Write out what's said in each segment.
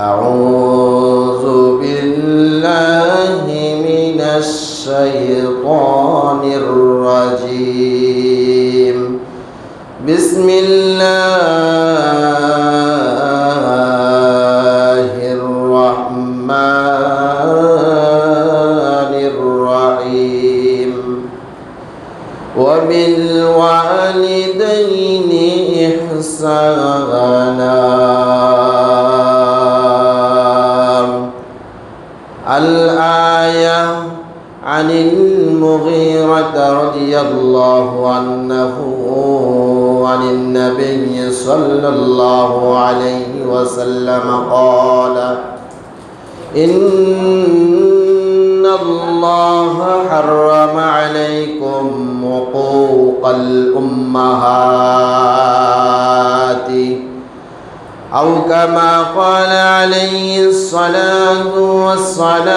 أعوذ بالله من الشيطان الرجيم بسم الله الرحمن الرحيم وبالوالدين إحسانا. الآية عن المغيرة رضي الله عنه عن النبي صلى الله عليه وسلم قال: إن الله حرم عليكم عقوق الأمهات، أو كما قال عليه الصلاة والسلام: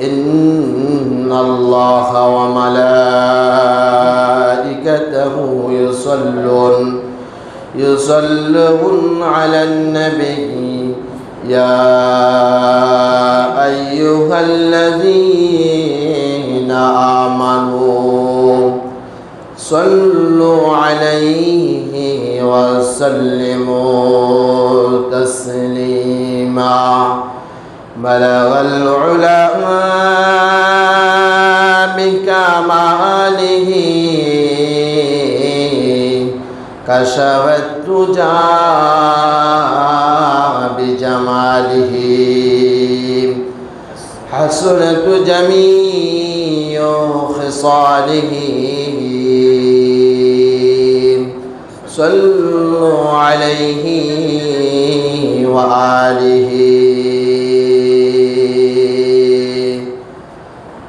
إن الله وملائكته يصلون على النبي يا أيها الذين آمنوا صلوا عليه وسلموا تسليما. بلغ العلماء بكماله، كشف الدجى بجماله، حسنت جميع خصاله. صلوا عليه وآله.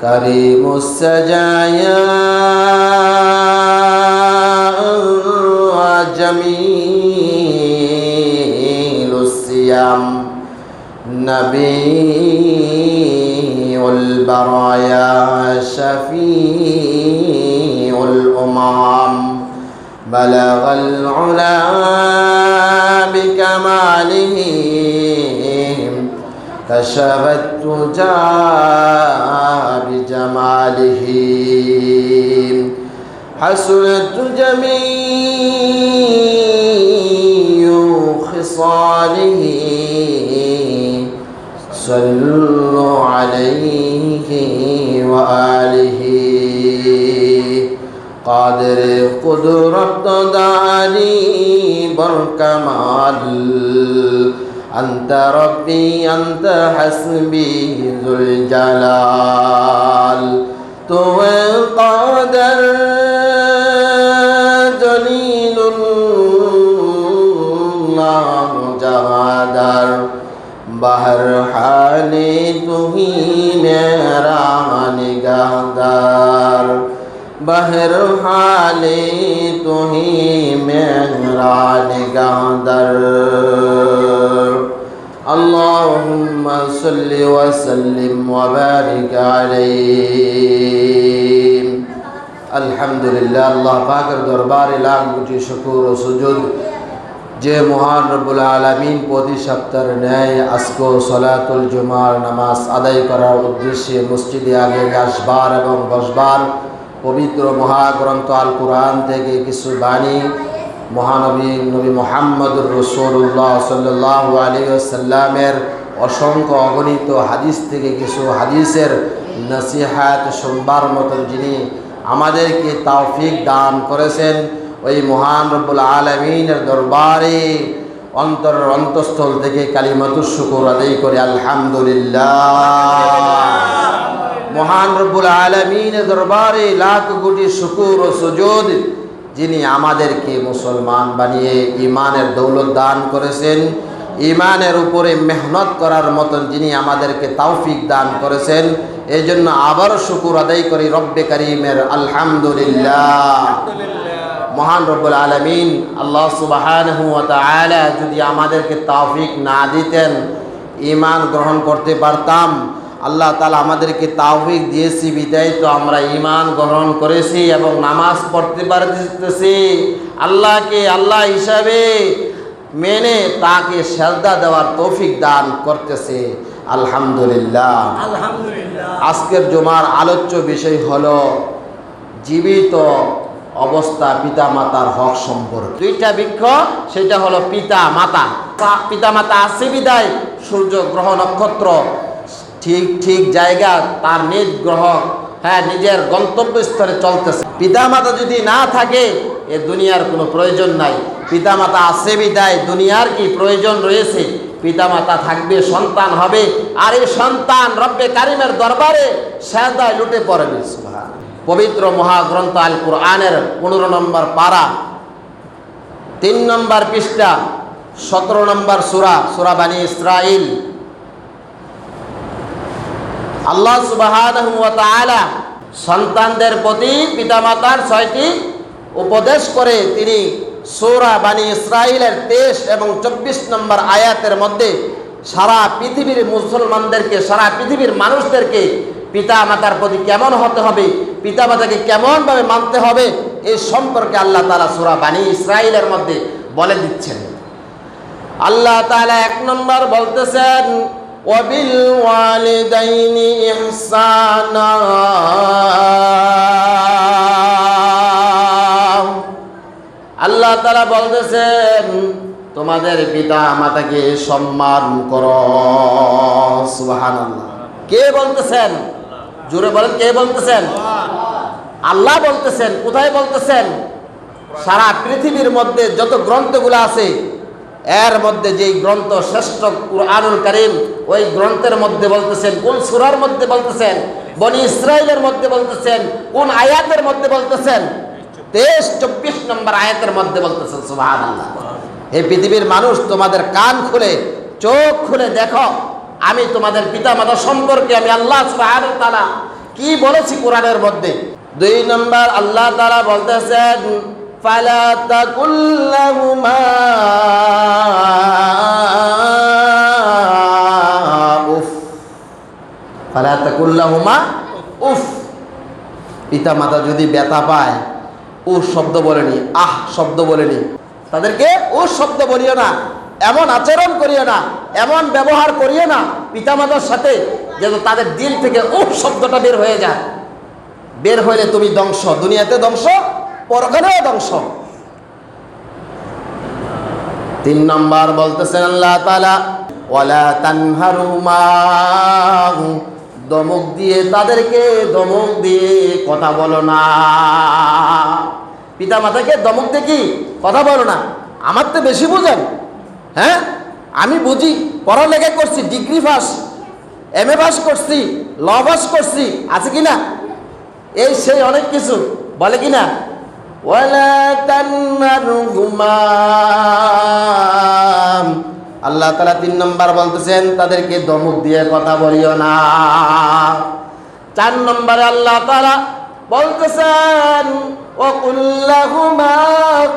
كريم السجايا جميل الصيام، نبي البرايا شفيع الأمم، بلغ العلا بكماله، كشف الدجى بجماله، حسنت جميع خصاله. صلوا عليه وآله. قادر قدرت داري بركمال، أنت ربي أنت حسبي ذو الجلال. تو قادر جليل الله جهادر، بہر حالی تو ہی میرا نگہدار، بہر حالی تو ہی میرا نگہدار. اللهم صل وسلم وبارك عليه. আলহামদুলিল্লাহ, আল্লাহ পাকের দরবারে লাখ কোটি শুকর ও সুজুদ, যে মহান রব্বুল আলামিন প্রতি সপ্তাহের ন্যায় আজকে সলাতুল জুমার নামাজ আদায় করার উদ্দেশ্যে মসজিদে আগে আসবার এবং বসবার পবিত্র মহাগ্রন্থ আল কোরআন থেকে কিছু বাণী মহানবী নবী মুহাম্মদুর রাসূলুল্লাহ সাল্লাল্লাহু আলাইহি ওয়াসাল্লামের অসংখ্য অগণিত হাদিস থেকে কিছু হাদিসের নসিহাত শুনবার মতো যিনি আমাদেরকে তৌফিক দান করেছেন, ওই মহান রব্বুল আলামিনের দরবারে অন্তঃস্থল থেকে কালিমাতুশ শুকর আদায় করে আলহামদুলিল্লাহ। মহান রব্বুল আলামিনের দরবারে লাখ কোটি শুকর ও সুজুদ, যিনি আমাদেরকে মুসলমান বানিয়ে ইমানের দৌলত দান করেছেন, ইমানের উপরে মেহনত করার মতন যিনি আমাদেরকে তৌফিক দান করেছেন, এই জন্য আবার শুকর আদায় করি রব্বে কারীমের আলহামদুলিল্লাহ। মহান রব্বুল আলামিন আল্লাহ সুবহানাহু ওয়া তাআলা যদি আমাদেরকে তৌফিক না দিতেন, ঈমান গ্রহণ করতে পারতাম, আল্লাহ তাআলা আমাদেরকে তাওফিক দিয়েছি বিদায় তো আমরা ঈমান গ্রহণ করেছি এবং নামাজ পড়তে পারতেছি। আল্লাহকে আল্লাহ হিসাবে মেনে তাকে সেজদা দেওয়ার তৌফিক দান করতেছে। আলহামদুলিল্লাহ। আলহামদুলিল্লাহ। আজকের জুমার আলোচ্য বিষয় হলো জীবিত অবস্থা পিতা মাতার হক সম্পর্কে। দুইটা বৃক্ষ, সেটা হলো পিতা মাতা। পিতা মাতা আছে বিদায় সূর্য গ্রহ নক্ষত্র ঠিক ঠিক জায়গা তার নিজ গ্রহ নিজের গন্তব্যস্থলে চলতেছে। পিতা মাতা যদি না থাকে এ দুনিয়ার কোনো প্রয়োজন নাই। পিতা মাতা আছে বিদায় দুনিয়ার কি প্রয়োজন রয়েছে? পিতা মাতা থাকবে, সন্তান হবে, আর এই সন্তান রব্বে কারিমের দরবারে সেজদায় লুটে পড়বে। সুবহানাল্লাহ। পবিত্র মহাগ্রন্থ আল কুরআনের 15 নম্বর পারা 3 নম্বর পৃষ্ঠা 17 নম্বর সূরা বানী ইসরাঈল আল্লাহ সুবহানাহু ওয়া তাআলা সন্তানদের প্রতি পিতামাতার 6টি উপদেশ করে তিনি সূরা বানী ইসরাঈলের 23 এবং 24 নম্বর আয়াতের মধ্যে সারা পৃথিবীর মুসলমানদেরকে, সারা পৃথিবীর মানুষদেরকে পিতা মাতার প্রতি কেমন হতে হবে, পিতা মাতাকে কেমনভাবে মানতে হবে এই সম্পর্কে আল্লাহ তাআলা সূরা বানী ইসরাঈলের মধ্যে বলে দিচ্ছেন। আল্লাহ তাআলা 1 নম্বর বলতেছেন ওয়াবিল ওয়ালিদাইনি ইহসানা। আল্লাহ তাআলা বলতেছেন তোমাদের পিতা মাতাকে সম্মান করো। সুবহানাল্লাহ। কে বলতেছেন? জোরে বলেন, কে বলতেছেন? আল্লাহ বলতেছেন। কোথায় বলতেছেন? সারা পৃথিবীর মধ্যে যত গ্রন্থগুলো আছে এর মধ্যে যেই গ্রন্থ শ্রেষ্ঠ কুরআনুল কারীম, ওই গ্রন্থের মধ্যে বলতেছেন। কোন সূরার মধ্যে বলতেছেন? বনী ইসরাঈলের মধ্যে বলতেছেন। কোন আয়াতের মধ্যে বলতেছেন? 23-24 নম্বর আয়াতের মধ্যে বলতেছেন। সুবহানাল্লাহ। এই পৃথিবীর মানুষ তোমাদের কান খুলে চোখ খুলে দেখো আমি তোমাদের পিতা মাতা সম্পর্কে আমি আল্লাহ সুবহানাহু ওয়া তাআলা কি বলেছি কোরআনের মধ্যে। 2 নম্বর আল্লাহ তাআলা বলতেছেন ফালা তাকুল্লাহুমা উফ। ফালা তাকুল্লাহুমা উফ। পিতা মাতা যদি ব্যথা পায় উফ শব্দ বলেনি, আহ শব্দ বলেনি, তাদেরকে উফ শব্দ বলিও না, এমন আচরণ করিও না, এমন ব্যবহার করিও না পিতামাতার সাথে যেন তাদের দিল থেকে উফ শব্দটা বের হয়ে যায়। বের হইলে তুমি ধ্বংস, দুনিয়াতে ধ্বংস, পরকালেও ধ্বংস। 3 নম্বর বলতেছেন আল্লাহ তাআলা ওয়ালা তানহারুমা। ধমক দিয়ে তাদেরকে ধমক দিয়ে কথা বলো না। পিতা মাতাকে ধমক দিয়ে কি কথা বলো না? আমার তো বেশি বুঝেন, আমি বুঝি, পড়ালেখা করছি, ডিগ্রি পাস, MA পাস করছি, ল পাস করছি, আছে কি না? এই সেই অনেক কিছু বলে কি না? ওয়ালা তানহারহুমা। আল্লাহ তাআলা 3 নম্বর বলতেছেন তাদেরকে ধমক দিয়ে কথা বলিও না। 4 নম্বরে আল্লাহ তাআলা বলতেছেন ওয়াকুল লাহুমা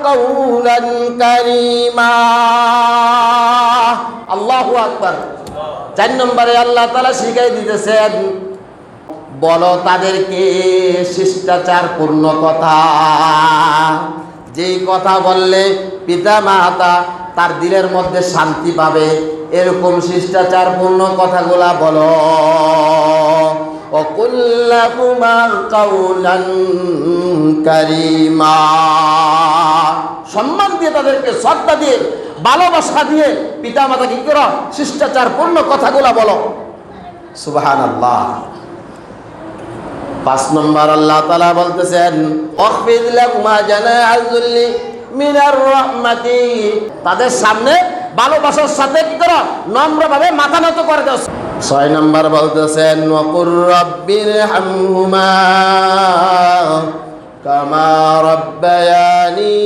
কাওলান কারীমা। আল্লাহু আকবার। 4 নম্বরে আল্লাহ তাআলা শিখাই দিতেছেন বলো তাদেরকে শিষ্টাচার পূর্ণ কথা। যেই কথা বললে পিতা মাতা তার দিলের মধ্যে শান্তি পাবে এরকম শিষ্টাচার পূর্ণ কথাগুলা বলো। ওয়াকুল লাহুমা কাওলান কারীমা। সম্মান দিয়ে তাদেরকে, শ্রদ্ধা দিয়ে, ভালোবাসা দিয়ে পিতা মাতা কি করো? শিষ্টাচার পূর্ণ কথাগুলা বলো। সুবহানাল্লাহ। 5 নম্বর আল্লাহ তাআলা বলতেছেন ওয়াখফিদ লাহুমা জানাআল যুল্লি মিনার রাহমাতি। তাদের সামনে ভালোবাসার সাথে কি করো? নম্রভাবে মাথা নত করে দাও। 6 নম্বর বলতেছেন ওয়াকুর রাব্বিরহামহুমা কামা রাব্বায়ানি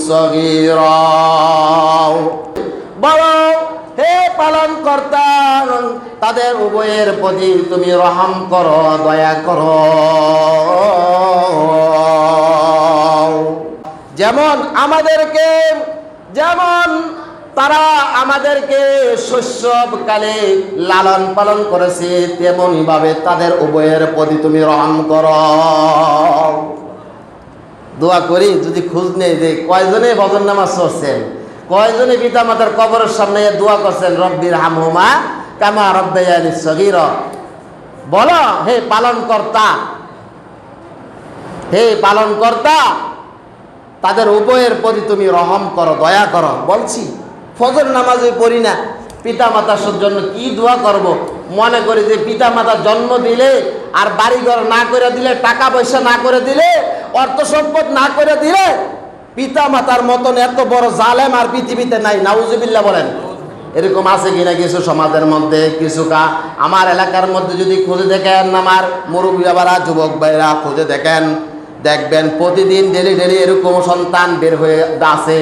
সগীরা। বলো হে পালন কর্তা তাদের উভয়ের প্রতি তুমি রহম করো, দয়া করো। যেমন আমাদেরকে যেমন তারা আমাদেরকে শৈশবকালে লালন পালন করেছে, তেমনি ভাবে তাদের উভয়ের প্রতি তুমি রহম করো। দোয়া করি, যদি খোঁজ নেই যে কয়জনে ফজর নামাজ পড়ছেন, কয়জনে পিতা মাতার কবরের সামনে দোয়া করছেন রব্বির হামহুমা কামা রাব্বায়ানি সগীরা। বলো, হে পালনকর্তা, হে পালনকর্তা, তাদের উভয়ের প্রতি তুমি রহম করো, দয়া করো। বলছি ফজর নামাজে পড়ি না, পিতা মাতার জন্য কি দোয়া করব? মনে করি যে পিতা মাতা জন্ম দিলে আর বাড়িঘর না করে দিলে, টাকা পয়সা না করে দিলে, অর্থ সম্পদ না করে দিলে, পিতা মাতার মতন এত বড় জালেম আর পৃথিবীতে নাই। নাউজুবিল্লাহ বলেন। এরকম আছে কিনা কিছু সমাজের মধ্যে, কিছু আমার এলাকার মধ্যে যদি খুঁজে দেখেন, আমার মুরব্বী বাবারা, যুবক ভাইরা খুঁজে দেখেন, দেখবেন প্রতিদিন ডেলি ডেলি এরকম সন্তান বের হয়ে আছে,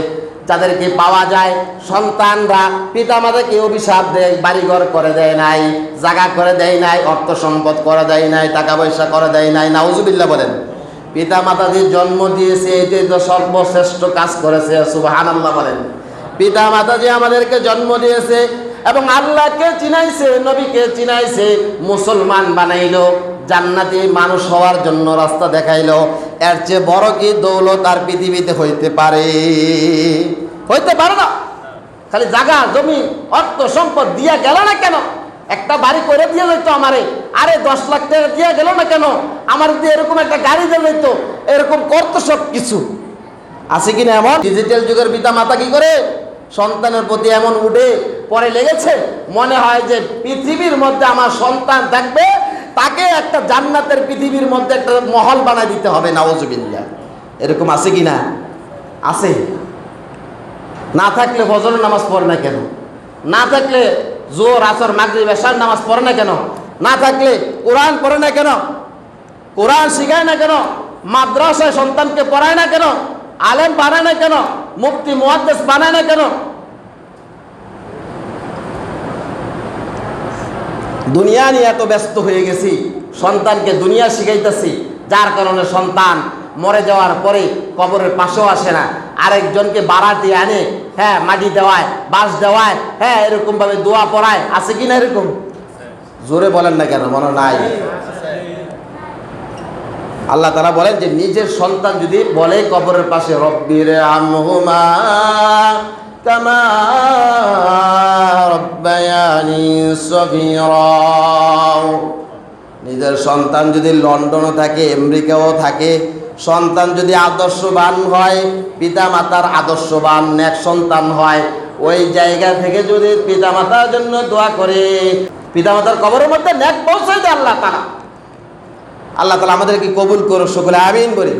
যাদেরকে পাওয়া যায় সন্তানরা পিতা মাতাকে অভিশাপ দেয়, বাড়িঘর করে দেয় নাই, জায়গা করে দেয় নাই, অর্থ সম্পদ করে দেয় নাই, টাকা পয়সা করে দেয় নাই। নাউজুবিল্লাহ বলেন। পিতা মাতা যে জন্ম দিয়েছে, এটাই তো সর্বশ্রেষ্ঠ কাজ করেছে। সুবহানাল্লাহ বলেন। পিতা মাতা যে আমাদেরকে জন্ম দিয়েছে এবং আল্লাহকে চিনাইছে, নবীকে চিনাইছে, মুসলমান বানাইলো, জান্নাতি মানুষ হওয়ার জন্য রাস্তা দেখাইলো, এর চেয়ে বড় কি দৌলত আর পৃথিবীতে হইতে পারে? হইতে পারে না। খালি জায়গা জমি অর্থ সম্পদ দিয়া গেল না কেন? একটা বাড়ি করে দিয়ে যেত আমারে, আরে 10 লাখ টাকা দিয়ে গেল না কেন? আমার দিয়ে এরকম একটা গাড়ি দিয়ে যেত, এরকম করতো সব কিছু। আছে কিনা এমন? ডিজিটাল যুগের পিতা মাতা কি করে সন্তানের প্রতি এমন উঠে পরে লেগেছে, মনে হয় যে পৃথিবীর মধ্যে আমার সন্তান থাকবে, তাকে একটা জান্নাতের পৃথিবীর মধ্যে একটা মহল বানায় দিতে হবে। নাউজুবিল্লাহ। এরকম আছে কিনা? আছে। না থাকলে ফজরের নামাজ পড়ে না কেন? না থাকলে জোহর, আসর, মাগরিব, এশার নামাজ পড়ে না কেন? না থাকলে কোরআন পড়ে না কেন? কোরআন শিখায় না কেন? মাদ্রাসায় সন্তানকে পড়ায় না কেন? আলেম বানায় না কেন? মুফতি মুহাদ্দিস বানায় না কেন? দুনিয়া নিয়ে এত ব্যস্ত হয়ে গেছি, সন্তানকে দুনিয়া শিখাইতেছি, যার কারণে সন্তান মরে যাওয়ার পরে কবরের পাশেও আসে না, আরেকজনকে বাড়াতে আনে, হ্যাঁ মাটি দেওয়ায়, বাঁশ দেওয়ায়, হ্যাঁ এরকম ভাবে দোয়া পড়ায়। আছে কিনা এরকম? জোরে বলেন না কেন? মনে নাই? আল্লাহ তাআলা বলেন যে নিজের সন্তান যদি বলে কবরের পাশে রব্বির হামহুমা কামা রাব্বায়ানি সগীরা, নিজের সন্তান যদি লন্ডনও থাকে, আমেরিকাও থাকে, সন্তান যদি আদর্শবান হয়, পিতা মাতার আদর্শবান নেক সন্তান হয়, ওই জায়গা থেকে যদি পিতা মাতার জন্য দোয়া করে, পিতা মাতার কবরের মধ্যে নেক পৌঁছে দেয় আল্লাহ তাআলা। আল্লাহ তাআলা আমাদেরকে কবুল করুক, সকলে আমিন বলি।